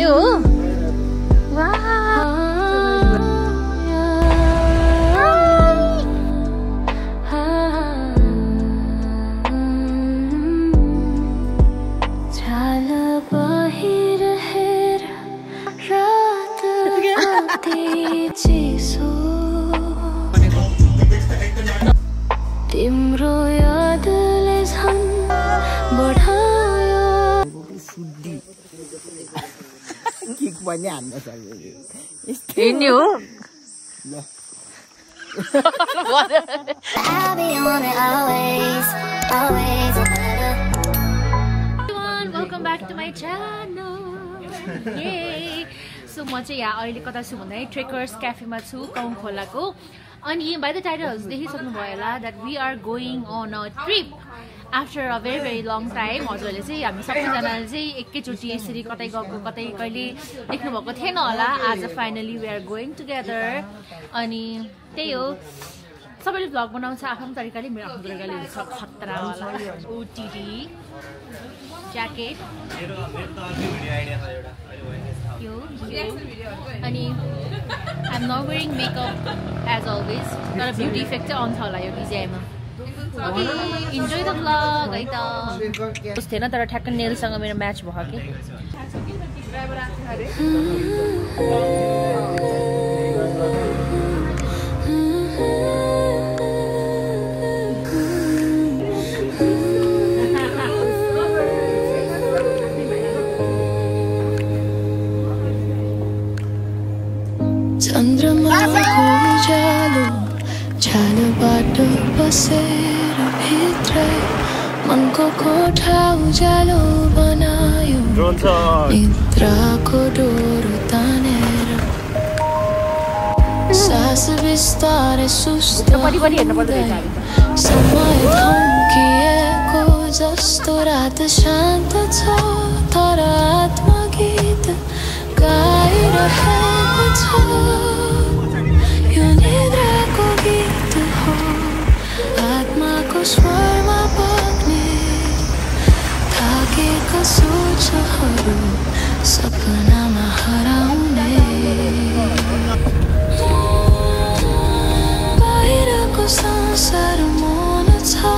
यो हो तिम्रो यादले झन् बढायो सुड्डी किक पनि हान्न सक्यो हिँड्ने हो welcome back to my channel so म चाहिँ यहाँ अहिले कता छु भन्दा ट्रेकर्स क्याफेमा छु कौङ खोलाको अनि बाई द टाइटल्स देखिसक्नुभयो होला that we are going on a trip after a very very long time हजुरहरूले चाहिँ हामी सबैजनाले चाहिँ एकैचोटि यसरी कतै गएको कतै कहिले देख्नुभएको थिएन होला आज finally we are going together अनि त्यही हो सबैले भ्लग बनाउँछ आफ्नो तरिकाले मेरो आफ्नो तरिकाले हुन्छ खतरावाला ओटिटी ज्याकेट अनि I'm not wearing makeup as always तर ब्युटी इफेक्ट चाहिँ आउँछ होला यो डिजाइनमा इन्जोय द भ्लग है त कस्तो थिएन तर ठ्याक्क नेलसँग मेरो म्याच भयो कि चन्द्रमाको उज्यालो छानाबाट बसेर भित्रै मनको कोठा उज्यालो बनायो निद्राको डोरो तानेर सास बिस्तारै सुस्त समय थम्किएको जस्तो रात शान्त छ तर आत्मगीत गाइरहेको छ यो निद्राको गीत हो आत्माको स्वरमा बग्ने थाकेका सोचहरू सपनामा हराउने बाहिरको संसार मौन छ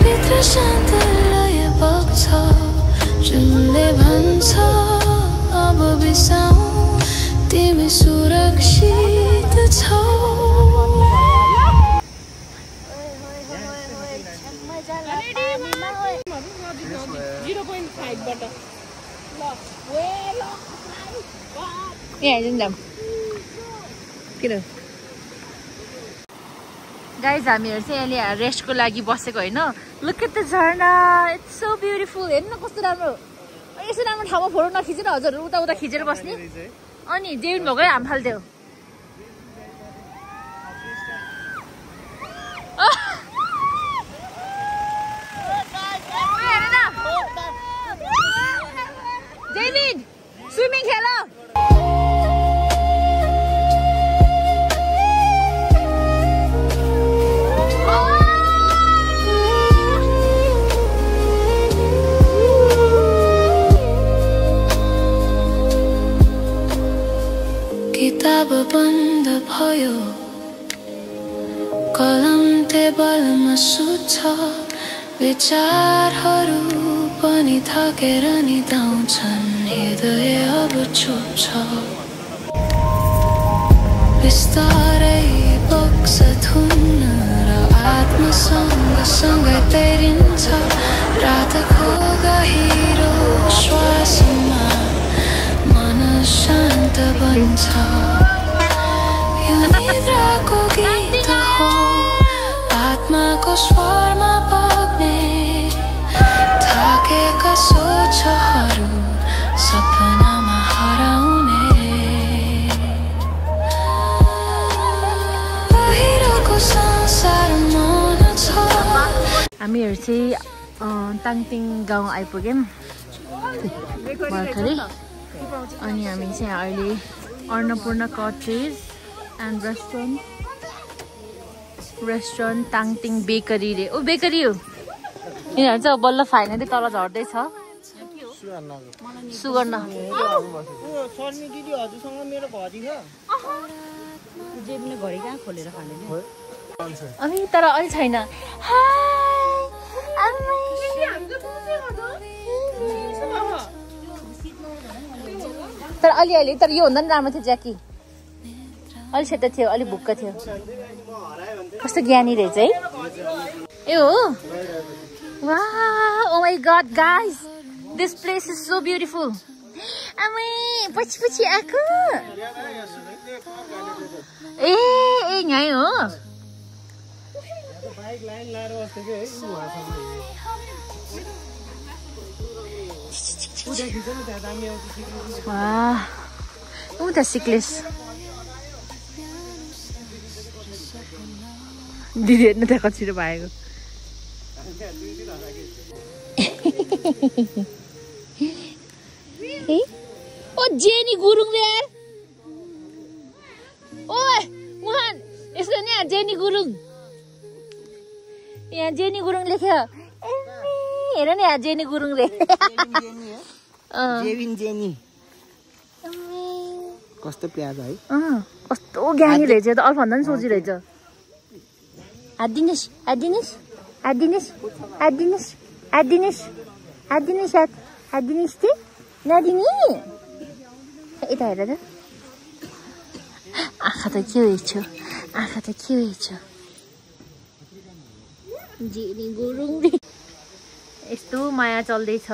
भित्र शान्त लय बग्छ जुनले भन्छ अब बिसाऊ तिमी सुरक्षित छौ गाइज हामीहरू चाहिँ यहाँ रेस्टको लागि बसेको होइन लुक एट द झर्ना इट्स सो ब्युटिफुल हेर्नु कस्तो राम्रो यसो राम्रो ठाउँमा फोटो नखिचेर हजुरहरू उता उता खिचेर बस्ने अनि जेउन भएकै हाम फाल्थ्यो जेमिन स्विमिङ खेल किताब बन्द भयो कलम टेबलमा सुत्छ विचारहरू पनि थकेर निदाउँछन् हृदय अब चुप छ बिस्तारै बग्छ धुन र आत्मसँग सँगै तैरिन्छ रातको गहिरो श्वासमा मन शान्त बन्छ यो निद्राको गीत हो आत्माको स्वरमा बग्ने थाकेका सोचहरू सपनामा हराउने बाहिरको संसार मन छ हामीहरू चाहिँ ताङतिङ गाउँ आइपुग्यौँ भर्खरै अनि हामी चाहिँ अहिले Annapurna cottage and restaurant Tangting bakery रे ओ बेकरी हो यिनीहरू चाहिँ बल्ल फाइनली तल झर्दैछ सुगर्न शर्मी दिदी हजुरसँग मेरो घडी छ जे पनि घडी कहाँ खोलेर खाने नि अनि तर अलि छैन तर अलि तर यो भन्दा नि राम्रो थियो ज्याकी अलि सेतो थियो अलि भुक्क थियो कस्तो ज्ञानी रहेछ है ए हो वाह oh my god guys this place is so beautiful आमै पछि आको ए यही हो बाइक लाइन लाएर बसेको है वाह उता सिक्लेस दिदी हेर्नु त कतिरो भएको ओ जेनी गुरुङ रे यार ओए मोहन यसको नि जेनी गुरुङ यहाँ जेनी गुरुङ लेख्यो हेर नि जेनी गुरुङ रे जेनी कस्तो प्याज है कस्तो ज्ञानी रहेछ त अल्फ भन्दा पनि सोचिरहेछ आदिनेश ती नदिनी यता हेर त आँखा त के रहेछ जेनी गुरुङ यस्तो माया चल्दैछ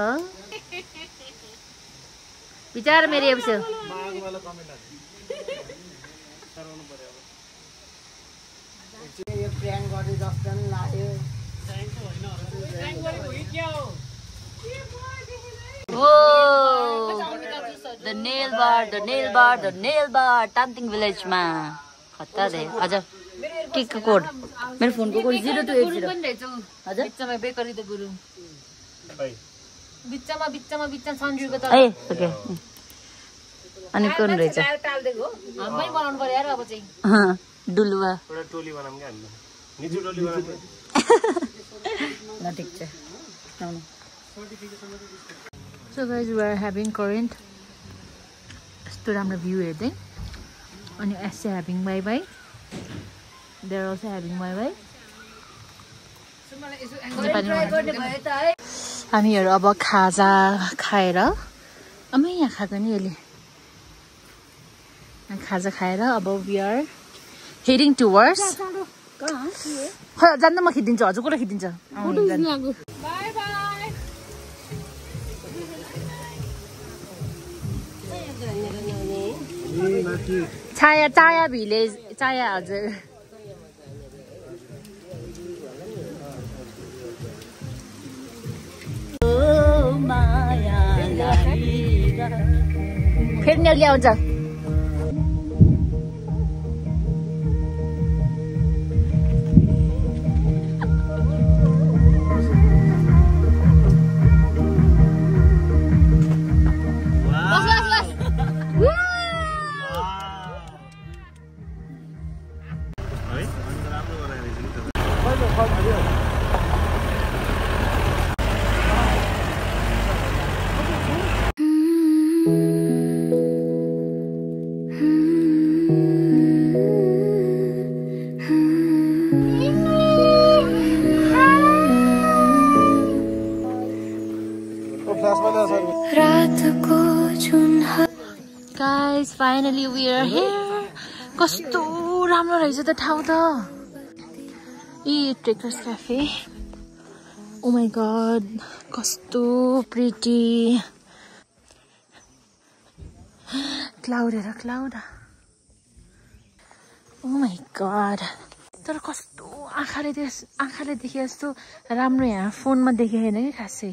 विचार मेरो अब The nail bar Tanting village ma खत्ता दे हजुर टिक कोड मेरो फोनको कोड 0280 हजुर बिचमा बेकरी द गुरु बिचमा सन्जुको त ए ओके अनि कुन रहेछ टाल दिएको हामी बनाउनु पर्यो यार अब चाहिँ डुलुवा एउटा टोली बनाऊँ के हामी निजु टोली बनाऊँ ल ठीक छ आउनु So guys, we are having current. यस्तो राम्रो भ्यू हेर्दै अनि एसए having bye. They are also having bye. हामीहरु अब खाजा खाएर अमे यहाँ खाएको नि यसले खाजा खाएर अब we are heading towards जान्दा म खिदिन्छु हजुर कुरा खिदिन्छ बाइ बाइ चाया भिलेज चाया हजुर फेरि नि ल्याउँछ Guys, finally we are here. कस्तो राम्रो रहेछ त ठाउँ त a trekkers cafe oh my god कस्तो प्रिटी क्लाउड हेर क्लाउड ओ माय गॉड तर कस्तो आँखाले देखे जस्तो राम्रो यहाँ फोनमा देखे हैन के खासै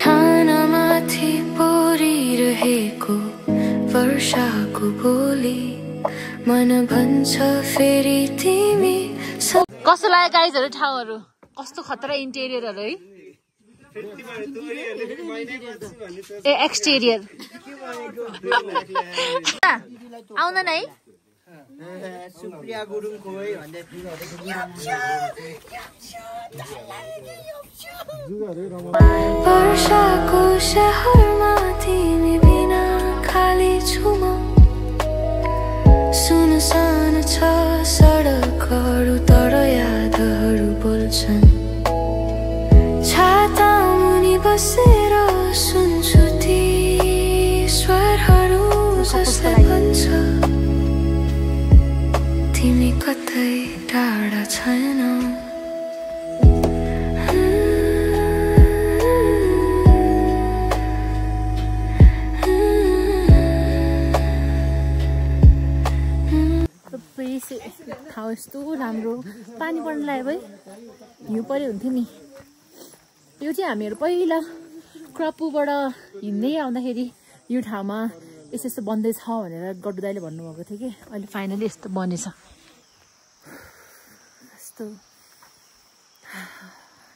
थानामाथि परिरहेको वर्षाको बोली मन भन्छ फेरि तिमी कस्तो लाग्यो गाइजहरु ठाउँहरु कस्तो खतरा इन्टेरियरहरु है ए एक्सटेरियर आउँदैन है सुप्रिया गुरुङ खोइ भन्दै वर्षाको शहरमा तिमी बिना खाली छु म सुनसान छ सडकहरू तर यादहरू बोल्छन् छाता मुनि बसेर सुन्छु ती स्वरहरू जसले भन्छ तिमी कतै टाढा छैनौ ठाउँ यस्तो राम्रो पानी पर्न लाग्यो भाइ हिउँ पऱ्यो हुन्थ्यो नि यो चाहिँ हामीहरू पहिला क्रपुबाट हिँड्दै आउँदाखेरि यो ठाउँमा यस्तो यस्तो बन्दैछ भनेर गड्डु दाइले भन्नुभएको थियो कि अहिले फाइनली यस्तो बनेछ यस्तो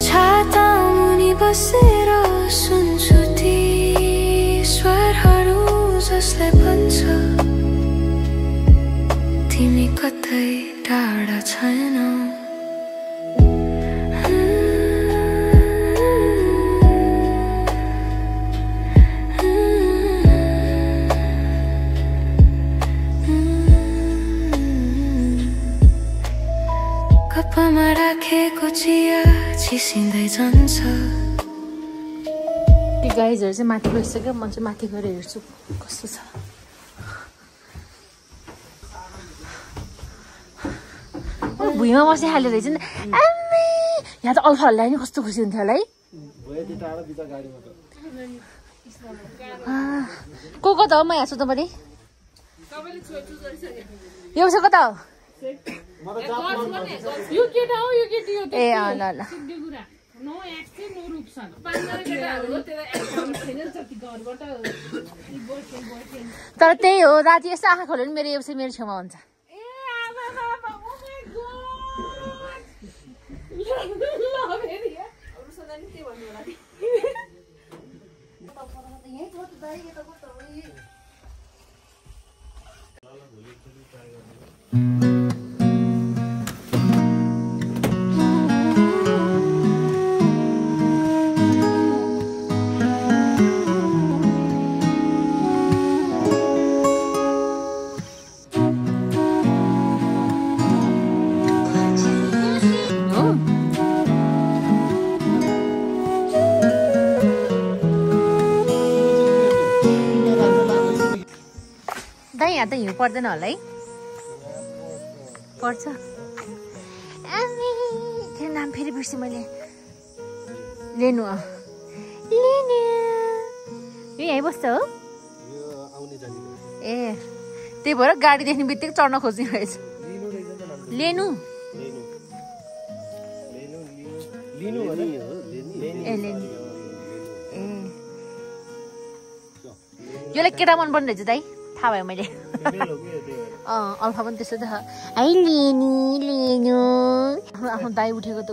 छाता मुनि बसेर सुन्छु ती स्वरहरू जसले भन्छ तिमी कतै टाढा छैनौ कपमा राखेको चिया चिसिँदै जान्छ त्यो गाइजहरू चाहिँ माथि गइसक्यो म चाहिँ माथि गएर हेर्छु कस्तो छ भुइँमा बसिहाल्यो रहेछ नि आम्मै यहाँ त अल्फाहरूलाई नि कस्तो खुसी हुन्थ्यो होला है को त हो म यहाँ सोध्नु पर्ने यो चाहिँ कता हो ए ल ल तर त्यही हो राति यस्तो आँखा खोल्यो नि मेरो यो चाहिँ मेरो छेउमा हुन्छ यहाँ त हिउँ पर्दैन होला है पर्छ त्यो नाम फेरि बिर्सेँ मैले लेनु लेनु यो यहीँ बस्छ हो ए त्यही भएर गाडी देख्ने बित्तिकै चढ्न खोज्ने रहेछ लेनु ए लेनु ए योलाई केटा मन पर्ने रहेछ दाइ थाहा भयो मैले अल्फा पनि त्यस्तो त है लेनु लेनु आफ्नो दाइ उठेको त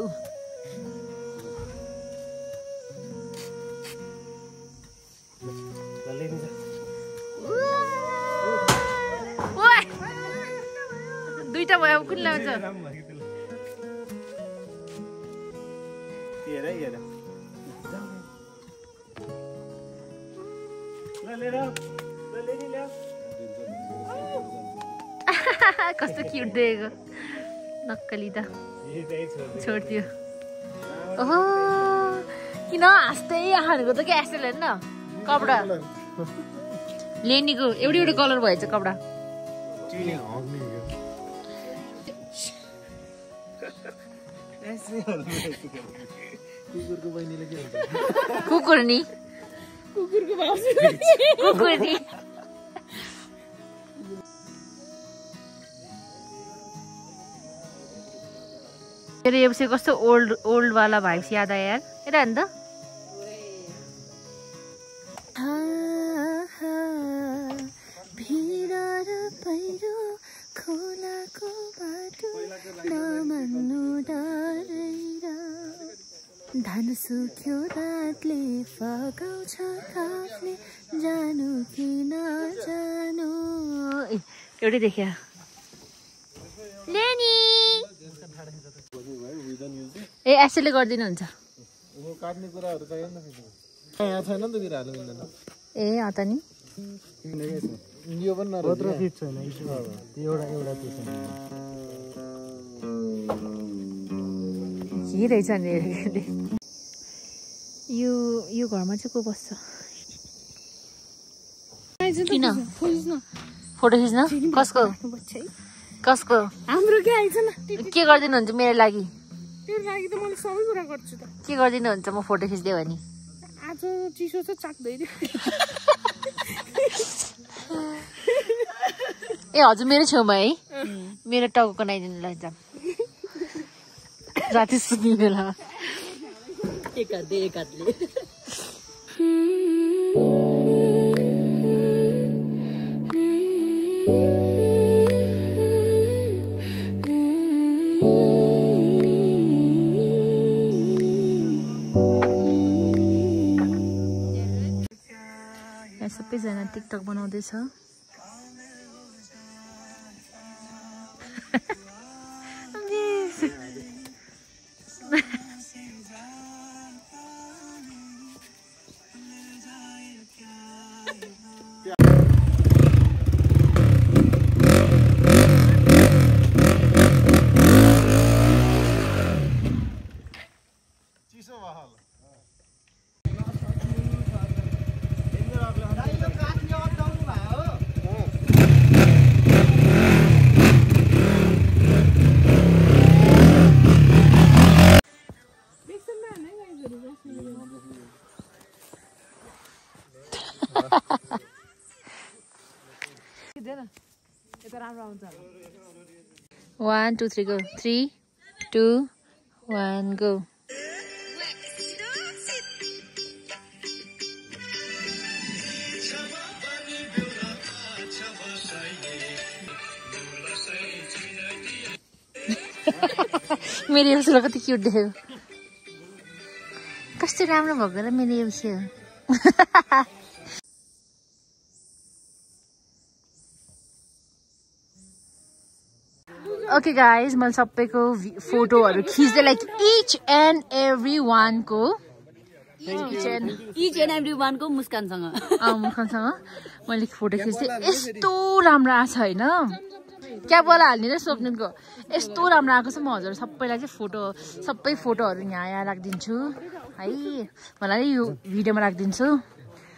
दुईटा भयो कुन ल्याउँछ कस्तो क्युट देखेको नक्कली त छोड्दियो ओहो किन हाँस्दै हानेको त क्या यस्तो हेर्नु न कपडा लेनीको एउटै एउटै कलर भएछ कपडा कुकुर नि कुकुर नि मेरो यो चाहिँ कस्तो ओल्ड वाला भाइब्स याद आयो यार हेर नि त भिड र पहिरो खोलाको बाटो नमान्नु डरेर धान सुक्यो रातले फगाउँछ काफले जानु कि नजानु एउटै देख्या लेनी ए यसले गर्दिनु हुन्छ काट्ने कुराहरु चाहियो नि त यहाँ छैन नि त बिर हाल्नु मिल्दैन ए अ त नि यो पनि नरहेछ पत्र फिट छैन एउटा एउटा पिस के रहेछ नि यो घरमा चाहिँ को बस्छ किन फोटो खिच्न कसको कसको हाम्रो के आइछ न के गर्दिनुहुन्छ मेरो लागि त्यो लागि त मैले सबै कुरा गर्छु त के गर्दिनुहुन्छ म फोटो खिच्दियो भने आज चिसो छ चाक्दै ए हजुर मेरो छेउमा है मेरो टाउको बनाइदिनु ल जाम राति सुत्ने बेला एक हातले सबैजना टिकटक बनाउँदैछ One, two, three, go. 3, 2, 1, go. मेरे उसलाई कति क्युट देखेको कस्तो राम्रो भएको र मेरो उसे हो ओके गाइज मैले सबैको फोटोहरू खिच्दै लाइक इच एन्ड एभ्री वानको मुस्कानसँग मैले फोटो खिच्दै यस्तो राम्रो आएको छ होइन क्याबवाला हाल्ने र स्वप्नको यस्तो राम्रो आएको छ म हजुर सबैलाई चाहिँ सबै फोटोहरू यहाँ राखिदिन्छु है मलाई यो भिडियोमा राखिदिन्छु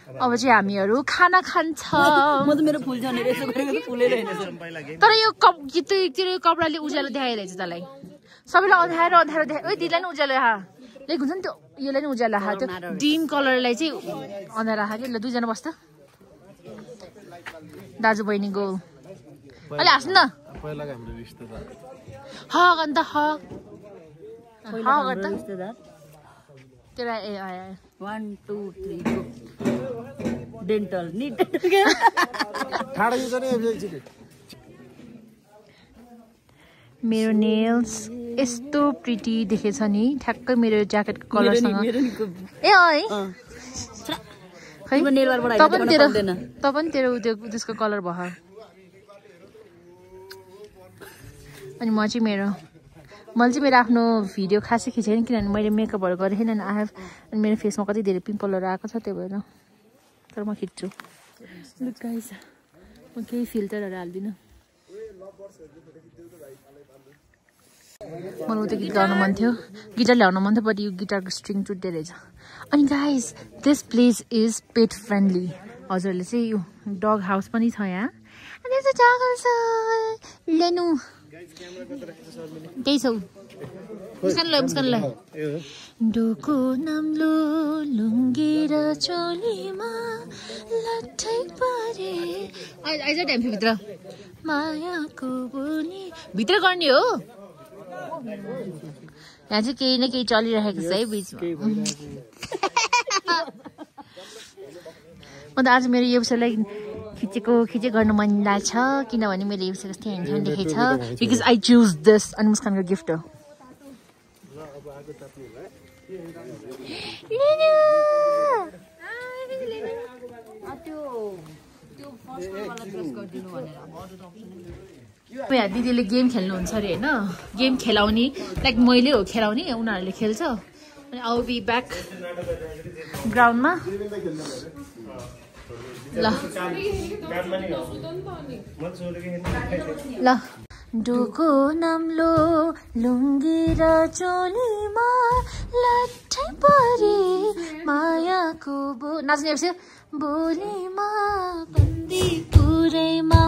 अब चाहिँ हामीहरू खाना खान्छौँ म त मेरो फुल छ नि यसो गरेको फुलेर हैन तर यो कपडाले उज्यालो देखाइरहेछ तँलाई सबैलाई अँध्यारो देखाइ ओइ दिदीलाई नि उज्यालो हा लेख हुन्छ नि त्यो यसलाई नि उज्यालो हा त्यो डिम कलरलाई चाहिँ अँध्यारो हा कि ल दुईजना बस्छ दाजु बहिनी गो अहिले हाँस्नु न पहिलाको हाम्रो रिश्तेदार हग अन्त हग हग अन्त रिश्तेदार तेरा ए आया 1 2 3 गो डेन्टल निट ठाडा यो चाहिँ एकचोटी मेरो नेल्स यस्तो प्रिटी देखेछ नि ठ्याक्कै मेरो ज्याकेटको कलरसँग ए है खै त पनि तेरो त्यसको कलर भयो अनि मैले चाहिँ मेरो आफ्नो भिडियो खासै खिचेन किनभने मैले मेकअपहरू गरेँ छैन अनि अनि मेरो फेसमा कति धेरै पिम्पलहरू आएको छ त्यो भएर तर म खिच्छु लुक गाइस म केही फिल्टरहरू हाल्दिनँ मलाई उता गीत गाउनु मन थियो गिटार ल्याउनु मन थियो बट यो गिटारको स्ट्रिङ टुट्दै रहेछ अनि गाइस दिस प्लेस इज पेट फ्रेन्डली हजुरहरूले चाहिँ यो डग हाउस पनि छ यहाँ अनि यस्तो जग्गा छ लेनु त्यही छौ मुस्कानलाई डोको नाम्लो लुङ्गी र चोलीमा लट्ठै परे आइज ड्याम्फी भित्र मायाको बोली भित्र गर्ने हो यहाँ चाहिँ केही न केही चलिरहेको छ है बिचमा म त आज मेरो यो विषयलाई खिचे गर्नु मन लाग्छ किनभने मैले यो विषय कस्तो ह्यान्डसम देखेको छ बिकज आई चुज दिस अनि मुस्कानको गिफ्ट हो यहाँ दिदीले गेम खेल्नुहुन्छ अरे होइन गेम खेलाउने लाइक मैले हो खेलाउने उनीहरूले खेल्छ अनि आई विल बी ब्याक ग्राउन्डमा ल डोको नाम्लो लुङ्गी र चोलीमा लट्ठै परे मायाको नाच्ने बोलीमा बन्दी पुरैमा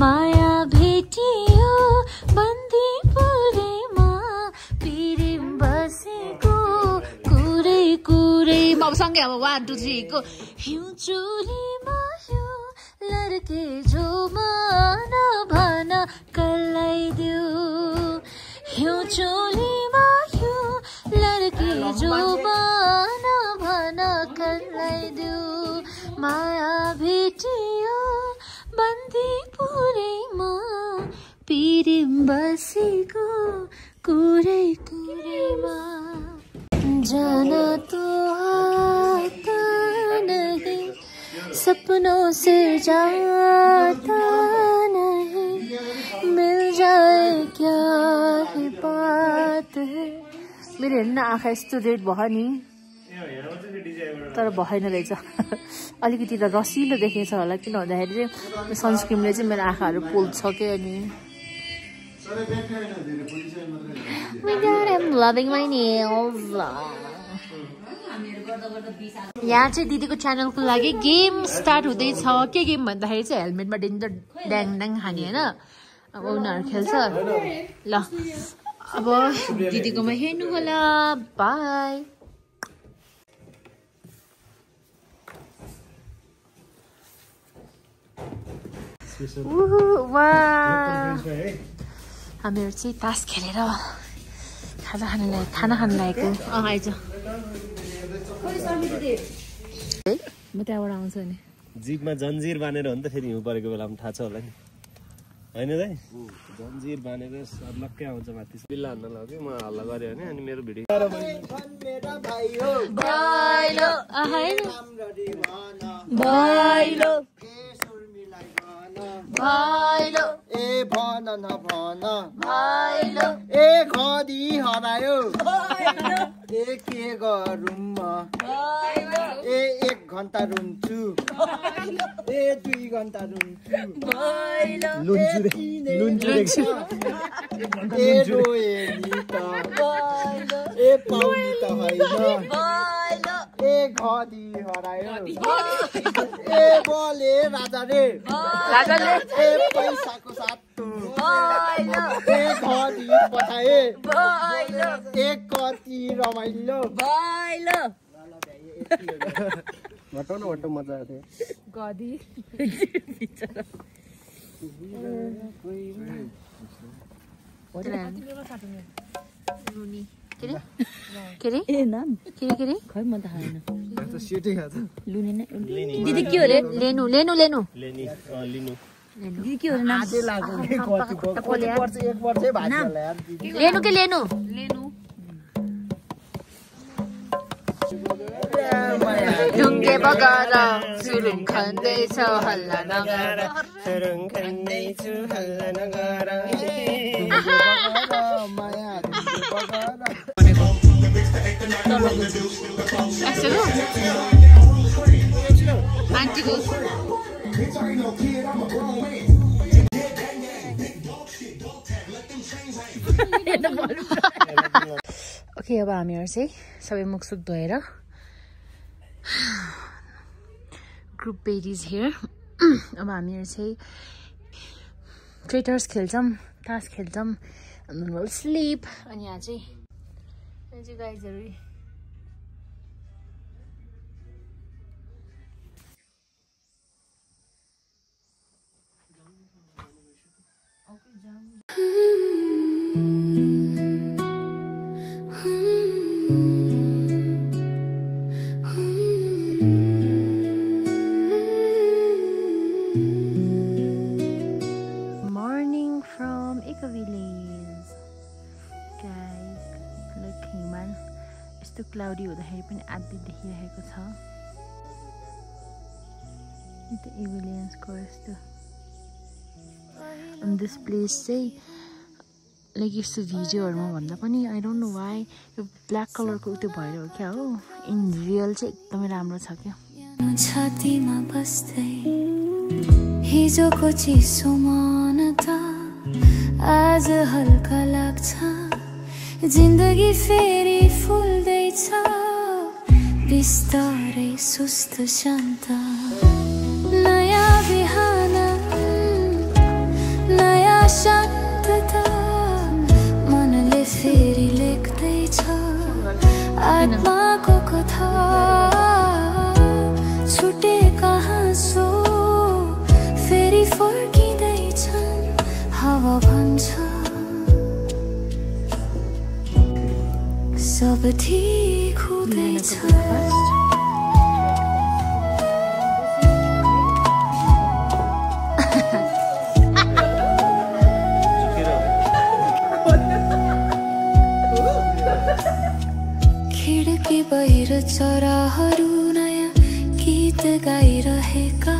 माया भेटियो बन्दी पुरैमा पिरिम बसेको कुरै कुरैमा अब सँगै अब 1 2 3 को हिउँ चोलीमा हिउँ लड्के जो मन भन कल्लाइदियो हिउँ चोलीमा हिउँ लड्के जो मन भन कल्लाइदियो माया भेटियो बन्दी पुरैमा पिरिम बसेको कुरै कुरैमा जान तो आता नहीं सपनों से जाता नहीं मिल जाए क्या ही बात है मेरो हेर्न आँखा यस्तो रेड भयो नि तर भएन रहेछ अलिकति त रसिलो देखेछ होला किन भन्दाखेरि चाहिँ सनस्क्रिमले चाहिँ मेरो आँखाहरू पोल्छ के अनि यहाँ चाहिँ दिदीको च्यानलको लागि गेम स्टार्ट हुँदैछ के गेम भन्दाखेरि चाहिँ हेलमेटमा डेन्जर ड्याङ ड्याङ हाने होइन अब उनीहरू खेल्छ ल अब दिदीकोमा हेर्नु होला बाई हामीहरू चाहिँ तास खेलेर खाना खान लागेको आइज म त्यहाँबाट आउँछु नि जिपमा जन्जिर बानेर हो नि त फेरि हिउँ परेको बेलामा थाहा छ होला नि होइन दाइ जन्जिर बानेर लक्कै आउँछ माथि बिल्ला हान्न लाग्यो म हल्ला गरेँ भने अनि मेरो भिडियो भाइलो ए भन न भन भाइलो ए खदी हरायो ए के गरौँ म ए 1 घण्टा रुन्छु ए 2 घण्टा रुन्छु लुन्छु ए रोए नि त ए पाउनी त होइन ए खदी हरायो ए बोले राजा रे ए पैसाको साथो ए घडी पठाए ए कति रमाइलो भटो मजा आएको गदी के रे खै म त खाएन दिदी के हो रे लेनु दिदी के हो रे नाम लेनु के लेनु ढुङ्गे बगाएर सुरुङ खन्दैछ हल्ला नगर सुरुङ खन्दैछु हल्ला नगर आन्टीको ओके अब हामीहरू चाहिँ सबै मुखसुख धोएर ग्रुप बेरिज हियर अब हामीहरू चाहिँ ट्रेटर्स खेल्छौँ तास खेल्छौँ विल स्लिप अनि यहाँ चाहिँ गाइजहरू क्लाउडी हुँदाखेरि पनि आदि देखिरहेको छ यो त एभिलियन्सको यस्तो अनि दिस प्लेस चाहिँ लाइक यस्तो भिडियोहरूमा भन्दा पनि आई डोन्ट नो वाइ यो ब्ल्याक कलरको त्यो भएर हो क्या हो इन रियल चाहिँ एकदमै राम्रो छ क्या छातीमा बस्दै हिजोको चिसो मन त आज हल्का लाग्छ जिन्दगी फेरि फुल्दैछ बिस्तारै सुस्त शान्त नयाँ बिहान नयाँ शान्तता मनले फेरि लेख्दैछ आत्माको कथा छुटेका हाँसो फेरि फर्किँदैछन् हावा भन्छ सब ठीक हुँदैछ खिड्की बाहिर चराहरू नयाँ गीत गाइरहेका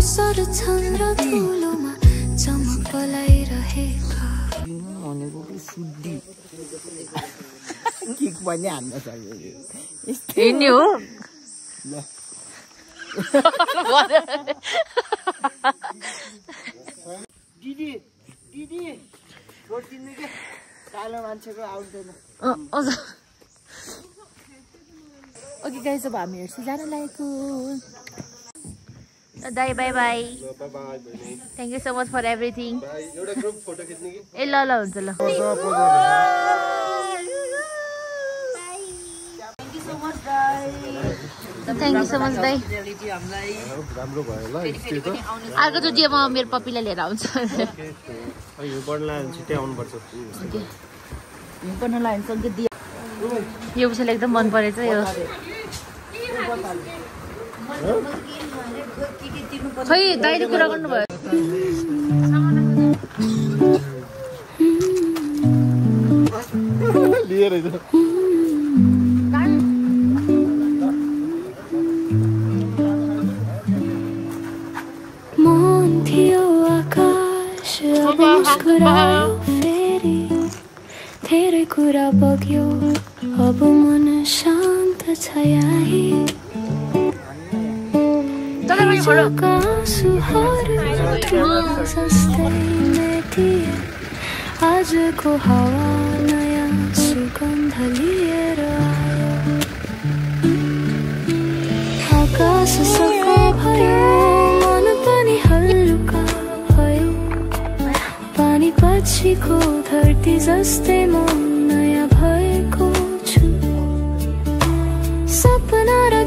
सरछन् र धुलोमा चमक पलाइरहेका भनेको कि सुड्डी किक पनि हान्न सक्यो हिँड्ने हो दिदी दिदी छोडिदिनु के कालो मान्छेको आउँदैन ओके गाइस अब हामीहरू चाहिँ जान लागेको दाइ bye bye thank you so much for everything एउटा ग्रुप फोटो खिच्ने कि ए ल ल हुन्छ ल थ्याङ्क यू सो मच दाइ राम्रो भयो ल अर्को चोटि म मेरो पप्पीलाई लिएर आउँछु यो बढ्ला छिट्टै आउनुपर्छ हिँड्न लाग्छ यो विषयलाई एकदम मन परेछ यो खै दाइले कुरा गर्नुभयो लिएर मन थियो आकाश अब मुस्कुरायो फेरि धेरै कुरा बग्यो अब मन शान्त छ यही आजको हावा नयाँ सुगन्ध लिएर आयो आकाश सफा भयो मन पनि हल्का भयो पानी पछिको धरती जस्तै म नयाँ भएको छु सपना र